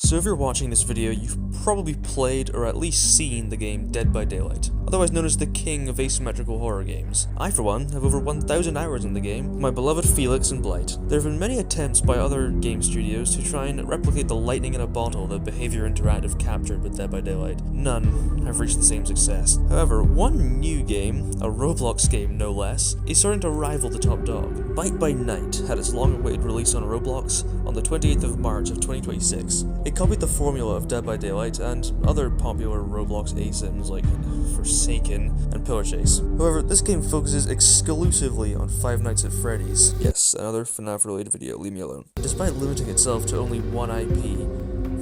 So if you're watching this video, you've probably played or at least seen the game Dead by Daylight, otherwise known as the king of asymmetrical horror games. I, for one, have over 1,000 hours in the game, with my beloved Felix and Blight. There have been many attempts by other game studios to try and replicate the lightning in a bottle that Behavior Interactive captured with Dead by Daylight. None have reached the same success. However, one new game, a Roblox game no less, is starting to rival the top dog. Bite by Night had its long-awaited release on Roblox on the 28th of March of 2026. It copied the formula of Dead by Daylight and other popular Roblox asyms like Forsaken and Pillar Chase. However, this game focuses exclusively on Five Nights at Freddy's. Yes, another FNAF-related video, leave me alone. Despite limiting itself to only one IP,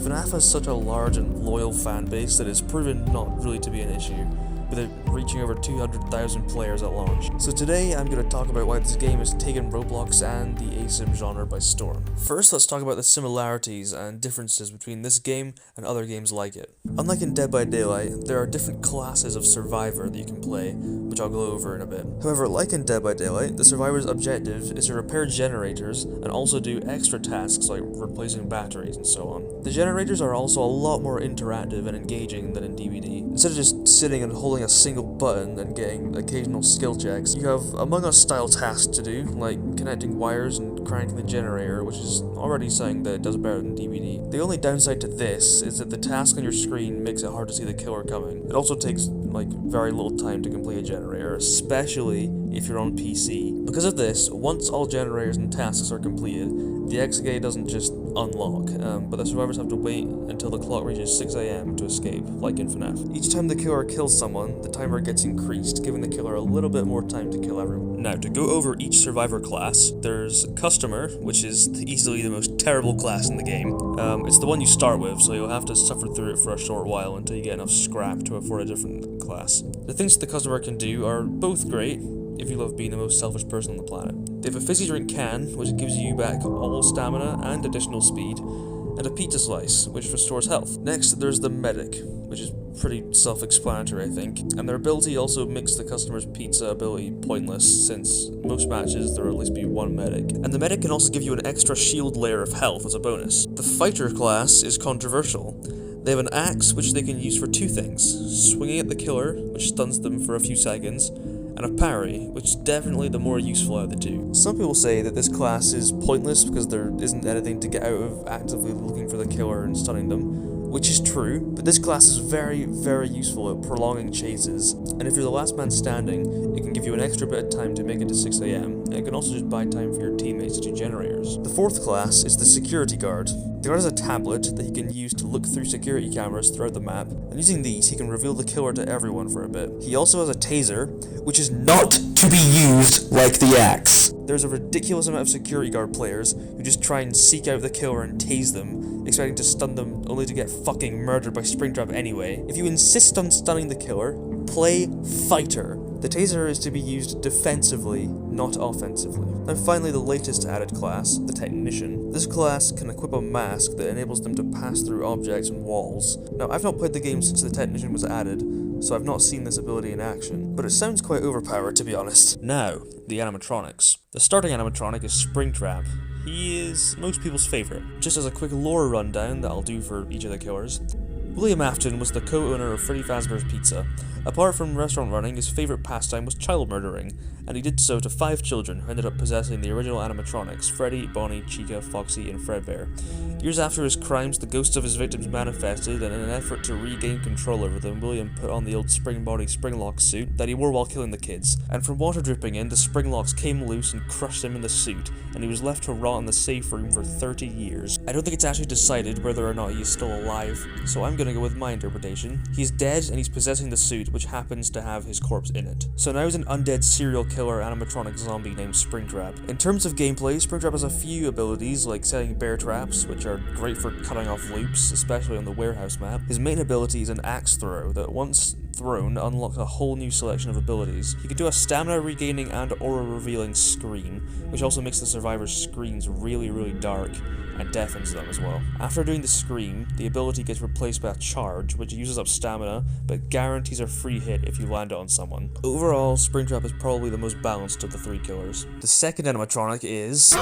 FNAF has such a large and loyal fan base that it's proven not really to be an issue, with it reaching over 200,000 players at launch. So today I'm going to talk about why this game has taken Roblox and the asym genre by storm. First, let's talk about the similarities and differences between this game and other games like it. Unlike in Dead by Daylight, there are different classes of survivor that you can play, which I'll go over in a bit. However, like in Dead by Daylight, the survivor's objective is to repair generators and also do extra tasks like replacing batteries and so on. The generators are also a lot more interactive and engaging than in DBD. Instead of just sitting and holding a single button and getting occasional skill checks, you have Among Us style tasks to do, like connecting wires and cranking the generator, which is already something that it does better than DBD. The only downside to this is that the task on your screen makes it hard to see the killer coming. It also takes very little time to complete a generator, especially if you're on PC. Because of this, once all generators and tasks are completed, the XK doesn't just unlock, but the survivors have to wait until the clock reaches 6 AM to escape, like in FNAF. Each time the killer kills someone, the timer gets increased, giving the killer a little bit more time to kill everyone. Now, to go over each survivor class, there's Customer, which is easily the most terrible class in the game. It's the one you start with, so you'll have to suffer through it for a short while until you get enough scrap to afford a different class. The things the Customer can do are both great, if you love being the most selfish person on the planet. They have a fizzy drink can, which gives you back all stamina and additional speed, and a pizza slice, which restores health. Next, there's the Medic, which is pretty self-explanatory, I think, and their ability also makes the Customer's pizza ability pointless, since most matches there will at least be one Medic. And the Medic can also give you an extra shield layer of health as a bonus. The Fighter class is controversial. They have an axe, which they can use for two things: swinging at the killer, which stuns them for a few seconds, and a parry, which is definitely the more useful out of the two. Some people say that this class is pointless because there isn't anything to get out of actively looking for the killer and stunning them, which is true, but this class is very, very useful at prolonging chases, and if you're the last man standing, it can give you an extra bit of time to make it to 6 AM, and it can also just buy time for your teammates to do generators. The fourth class is the Security Guard. The guard has a tablet that he can use to look through security cameras throughout the map, and using these, he can reveal the killer to everyone for a bit. He also has a taser, which is not to be used like the axe. There's a ridiculous amount of security guard players who just try and seek out the killer and tase them, expecting to stun them only to get fucking murdered by Springtrap anyway. If you insist on stunning the killer, play Fighter. The taser is to be used defensively, not offensively. And finally, the latest added class, the Technician. This class can equip a mask that enables them to pass through objects and walls. Now, I've not played the game since the Technician was added, so I've not seen this ability in action, but it sounds quite overpowered, to be honest. Now, the animatronics. The starting animatronic is Springtrap. He is most people's favourite. Just as a quick lore rundown that I'll do for each of the killers. William Afton was the co-owner of Freddy Fazbear's Pizza. Apart from restaurant running, his favourite pastime was child murdering, and he did so to 5 children who ended up possessing the original animatronics, Freddy, Bonnie, Chica, Foxy, and Fredbear. Years after his crimes, the ghosts of his victims manifested, and in an effort to regain control over them, William put on the old spring-body spring-lock suit that he wore while killing the kids, and from water dripping in, the spring locks came loose and crushed him in the suit, and he was left to rot in the safe room for 30 years. I don't think it's actually decided whether or not he is still alive, so I'm gonna go with my interpretation. He's dead, and he's possessing the suit, which happens to have his corpse in it. So now he's an undead serial killer animatronic zombie named Springtrap. In terms of gameplay, Springtrap has a few abilities, like setting bear traps, which are great for cutting off loops, especially on the warehouse map. His main ability is an axe throw that once throne unlocks a whole new selection of abilities. You can do a stamina regaining and aura revealing scream, which also makes the survivors' screams really dark and deafens them as well. After doing the scream, the ability gets replaced by a charge, which uses up stamina, but guarantees a free hit if you land it on someone. Overall, Springtrap is probably the most balanced of the three killers. The second animatronic is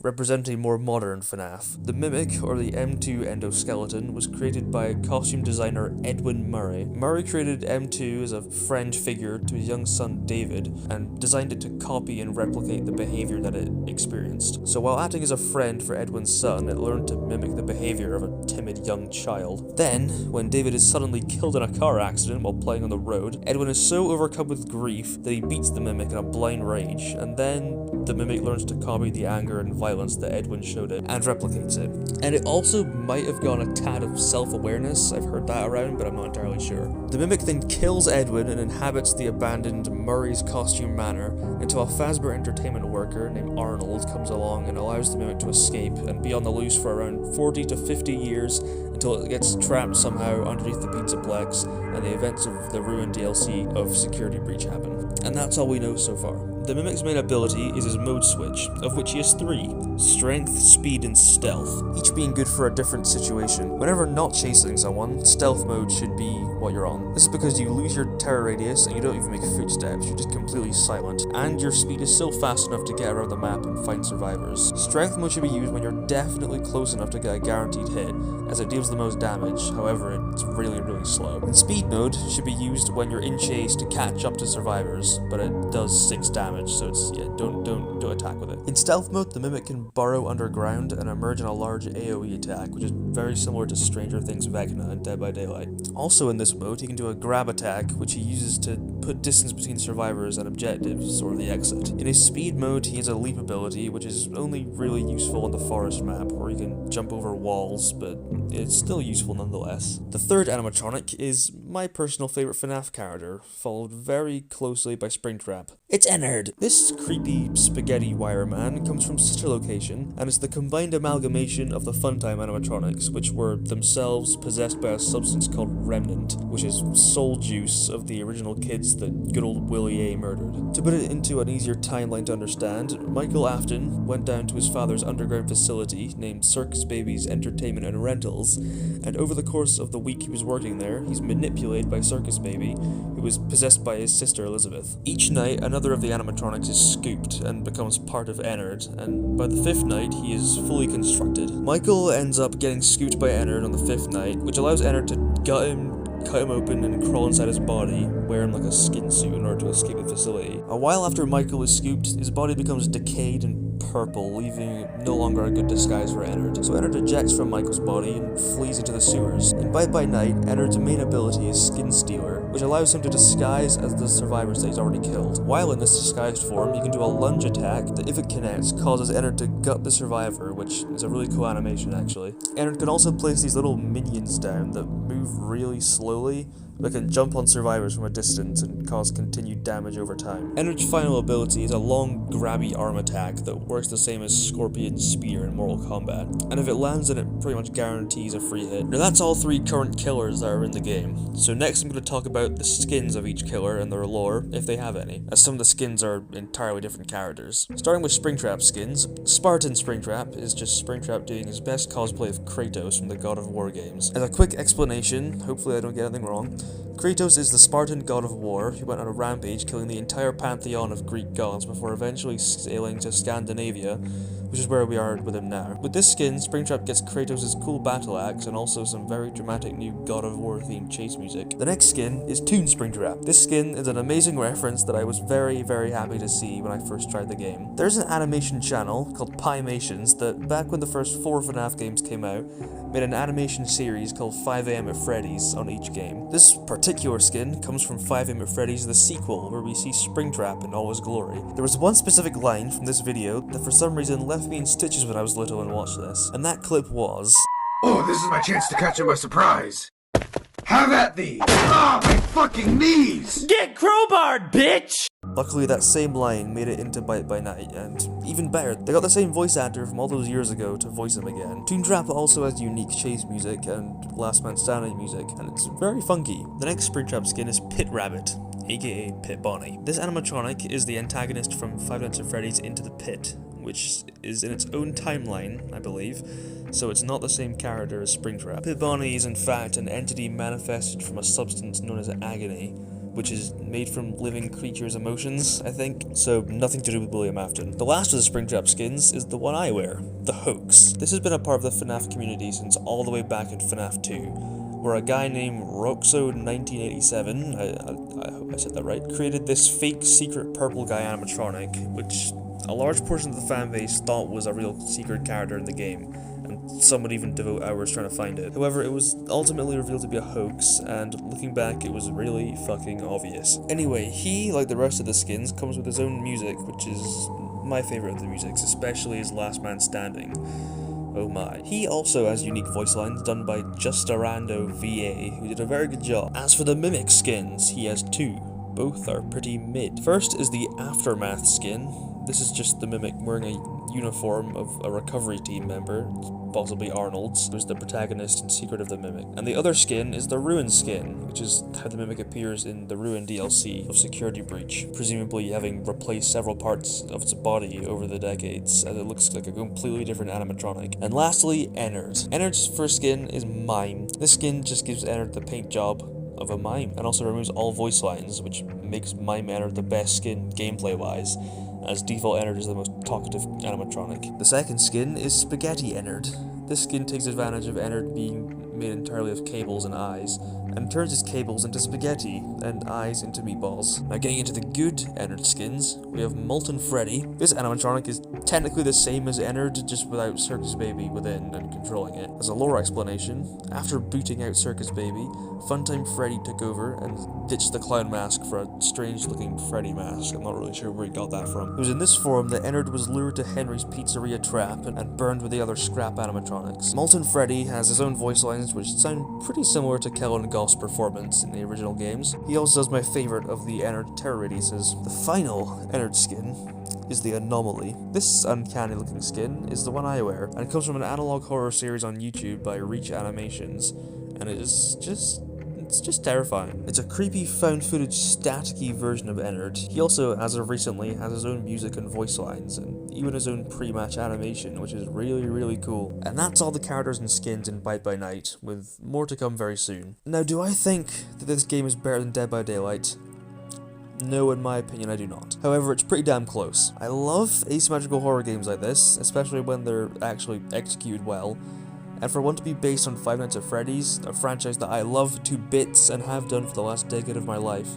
representing more modern FNAF. The Mimic, or the M2 endoskeleton, was created by costume designer Edwin Murray. Murray created M2 as a friend figure to his young son David, and designed it to copy and replicate the behavior that it experienced. So while acting as a friend for Edwin's son, it learned to mimic the behavior of a timid young child. Then, when David is suddenly killed in a car accident while playing on the road, Edwin is so overcome with grief that he beats the Mimic in a blind rage, and then the Mimic learns to copy the anger and violence that Edwin showed it, and replicates it. And it also might have gone a tad of self-awareness, I've heard that around, but I'm not entirely sure. The Mimic then kills Edwin and inhabits the abandoned Murray's Costume Manor until a Fazbear Entertainment worker named Arnold comes along and allows the Mimic to escape and be on the loose for around 40 to 50 years until it gets trapped somehow underneath the Pizzaplex and the events of the ruined DLC of Security Breach happen. And that's all we know so far. The Mimic's main ability is his mode switch, of which he has three: Strength, Speed, and Stealth, each being good for a different situation. Whenever not chasing someone, Stealth mode should be what you're on. This is because you lose your terror radius and you don't even make footsteps, you're just completely silent, and your speed is still fast enough to get around the map and find survivors. Strength mode should be used when you're definitely close enough to get a guaranteed hit, as it deals the most damage, however it's really slow. And Speed mode should be used when you're in chase to catch up to survivors, but it does 6 damage, so it's, yeah, don't attack with it. In Stealth mode, the Mimic can burrow underground and emerge in a large AoE attack, which is very similar to Stranger Things Vecna in Dead by Daylight. Also in this mode, he can do a grab attack, which he uses to put distance between survivors and objectives, or the exit. In his Speed mode, he has a leap ability, which is only really useful on the forest map, where he can jump over walls, but it's still useful nonetheless. The third animatronic is my personal favorite FNAF character, followed very closely by Springtrap. It's Ennard! This creepy spaghetti wire man comes from Sister Location, and is the combined amalgamation of the Funtime animatronics, which were themselves possessed by a substance called Remnant, which is soul juice of the original kids that good old Willie A murdered. To put it into an easier timeline to understand, Michael Afton went down to his father's underground facility named Circus Babies Entertainment and Rentals, and over the course of the week he was working there, he's manipulated by Circus Baby, who was possessed by his sister Elizabeth. Each night, another of the animatronics is scooped and becomes part of Ennard, and by the 5th night, he is fully constructed. Michael ends up getting scooped by Ennard on the 5th night, which allows Ennard to cut him open and crawl inside his body, wear him like a skin suit in order to escape the facility. A while after Michael is scooped, his body becomes decayed and purple, leaving it no longer a good disguise for Ennard. So Ennard ejects from Michael's body and flees into the sewers. In Bite by Night, Ennard's main ability is Skin Stealer, which allows him to disguise as the survivors that he's already killed. While in this disguised form, he can do a lunge attack that, if it connects, causes Ennard to gut the survivor, which is a really cool animation actually. Ennard can also place these little minions down that move really slowly, but can jump on survivors from a distance and cause continued damage over time. Ennard's final ability is a long, grabby arm attack that works the same as Scorpion's Spear in Mortal Kombat, and if it lands, then it pretty much guarantees a free hit. Now that's all 3 current killers that are in the game. So next I'm going to talk about the skins of each killer and their lore, if they have any, as some of the skins are entirely different characters. Starting with Springtrap skins, Spartan Springtrap is just Springtrap doing his best cosplay of Kratos from the God of War games. As a quick explanation, hopefully I don't get anything wrong, Kratos is the Spartan god of war who went on a rampage killing the entire pantheon of Greek gods before eventually sailing to Scandinavia, which is where we are with him now. With this skin, Springtrap gets Kratos' cool battle axe and also some very dramatic new God of War themed chase music. The next skin is Toon Springtrap. This skin is an amazing reference that I was very happy to see when I first tried the game. There's an animation channel called Pimations that, back when the first 4 FNAF games came out, made an animation series called 5am at Freddy's on each game. This particular skin comes from 5am at Freddy's the sequel, where we see Springtrap in all his glory. There was one specific line from this video that for some reason left me in stitches when I was little and watched this, and that clip was, "Oh, this is my chance to catch him by surprise. Have at thee! Ah, my fucking knees! Get crowbarred, bitch! Luckily, that same line made it into Bite by Night, and even better, they got the same voice actor from all those years ago to voice him again. Toontrap also has unique chase music and Last Man Standing music, and it's very funky. The next Springtrap skin is Pit Rabbit, aka Pit Bonnie. This animatronic is the antagonist from Five Nights at Freddy's Into the Pit, which is in its own timeline, I believe, so it's not the same character as Springtrap. Pit Bonnie is in fact an entity manifested from a substance known as agony, which is made from living creatures' emotions, I think, so nothing to do with William Afton. The last of the Springtrap skins is the one I wear, the Hoax. This has been a part of the FNAF community since all the way back in FNAF 2, where a guy named Roxo1987, I hope I said that right, created this fake secret purple guy animatronic, which a large portion of the fanbase thought was a real secret character in the game, and some would even devote hours trying to find it. However, it was ultimately revealed to be a hoax, and looking back, it was really fucking obvious. Anyway, he, like the rest of the skins, comes with his own music, which is my favorite of the musics, especially his Last Man Standing. Oh my. He also has unique voice lines done by Justarando VA, who did a very good job. As for the Mimic skins, he has two. Both are pretty mid. First is the Aftermath skin. This is just the Mimic wearing a uniform of a recovery team member, possibly Arnold's, who's the protagonist in Secret of the Mimic. And the other skin is the Ruin skin, which is how the Mimic appears in the Ruin DLC of Security Breach, presumably having replaced several parts of its body over the decades, as it looks like a completely different animatronic. And lastly, Ennard. Ennard's first skin is Mime. This skin just gives Ennard the paint job of a mime, and also removes all voice lines, which makes Mime Ennard the best skin gameplay-wise, as default Ennard is the most talkative animatronic. The second skin is Spaghetti Ennard. This skin takes advantage of Ennard being made entirely of cables and eyes, and turns his cables into spaghetti, and eyes into meatballs. Now getting into the good Ennard skins, we have Molten Freddy. This animatronic is technically the same as Ennard, just without Circus Baby within and controlling it. As a lore explanation, after booting out Circus Baby, Funtime Freddy took over and ditched the clown mask for a strange looking Freddy mask. I'm not really sure where he got that from. It was in this form that Ennard was lured to Henry's Pizzeria trap and burned with the other scrap animatronics. Molten Freddy has his own voice lines which sound pretty similar to Kellen Goff's performance in the original games. He also does my favorite of the Ennard terror radiuses. The final Ennard skin is the Anomaly. This uncanny looking skin is the one I wear, and comes from an analog horror series on YouTube by Reach Animations, and it's just terrifying. It's a creepy found footage staticky version of Ennard. He also, as of recently, has his own music and voice lines, and even his own pre-match animation, which is really, really cool. And that's all the characters and skins in Bite by Night, with more to come very soon. Now, do I think that this game is better than Dead by Daylight? No, in my opinion, I do not. However, it's pretty damn close. I love asymmetrical horror games like this, especially when they're actually executed well. And for one to be based on Five Nights at Freddy's, a franchise that I love to bits and have done for the last decade of my life,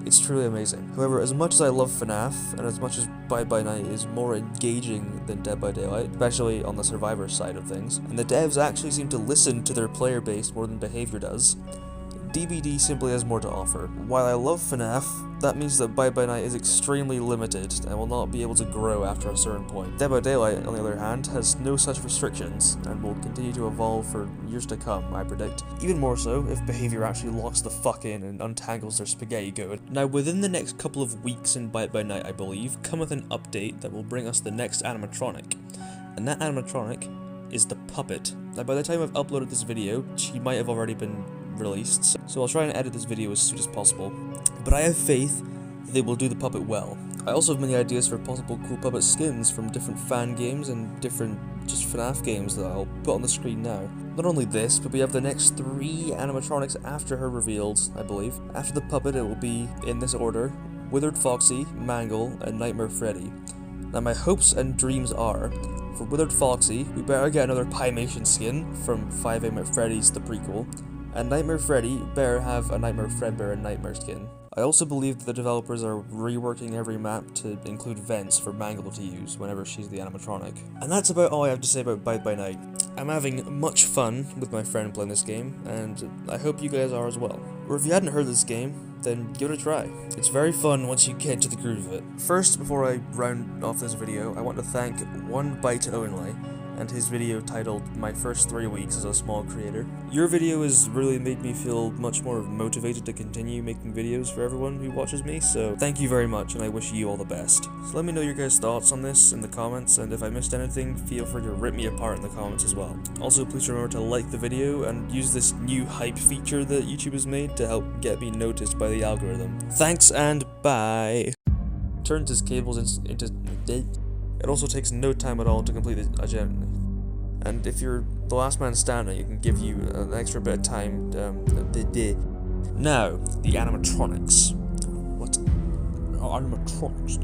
it's truly amazing. However, as much as I love FNAF, and as much as Bite by Night is more engaging than Dead by Daylight, especially on the survivor side of things, and the devs actually seem to listen to their player base more than behavior does, DBD simply has more to offer. While I love FNAF, that means that Bite by Night is extremely limited and will not be able to grow after a certain point. Dead by Daylight, on the other hand, has no such restrictions and will continue to evolve for years to come, I predict. Even more so if behavior actually locks the fuck in and untangles their spaghetti code. Now, within the next couple of weeks in Bite by Night, I believe, cometh an update that will bring us the next animatronic. And that animatronic is the Puppet. Now, by the time I've uploaded this video, she might have already been released, so I'll try and edit this video as soon as possible, but I have faith that they will do the Puppet well. I also have many ideas for possible cool Puppet skins from different fan games and different just FNAF games that I'll put on the screen now. Not only this, but we have the next 3 animatronics after her revealed, I believe. After the Puppet, it will be, in this order, Withered Foxy, Mangle, and Nightmare Freddy. Now my hopes and dreams are, for Withered Foxy, we better get another Pymation skin from Five Nights at Freddy's the prequel, and Nightmare Freddy better have a Nightmare Fredbear and Nightmare skin. I also believe that the developers are reworking every map to include vents for Mangle to use whenever she's the animatronic. And that's about all I have to say about Bite by Night. I'm having much fun with my friend playing this game, and I hope you guys are as well. Or if you hadn't heard of this game, then give it a try. It's very fun once you get into the groove of it. First, before I round off this video, I want to thank One Bite only, and his video titled My First 3 Weeks as a Small Creator. Your video has really made me feel much more motivated to continue making videos for everyone who watches me, so thank you very much, and I wish you all the best. So let me know your guys' thoughts on this in the comments, and if I missed anything, feel free to rip me apart in the comments as well. Also, please remember to like the video and use this new hype feature that YouTube has made to help get me noticed by the algorithm. Thanks and bye! Turns his cables into... It also takes no time at all to complete the agenda. And if you're the last man standing, it can give you an extra bit of time. Now, the animatronics. What? Oh, animatronics.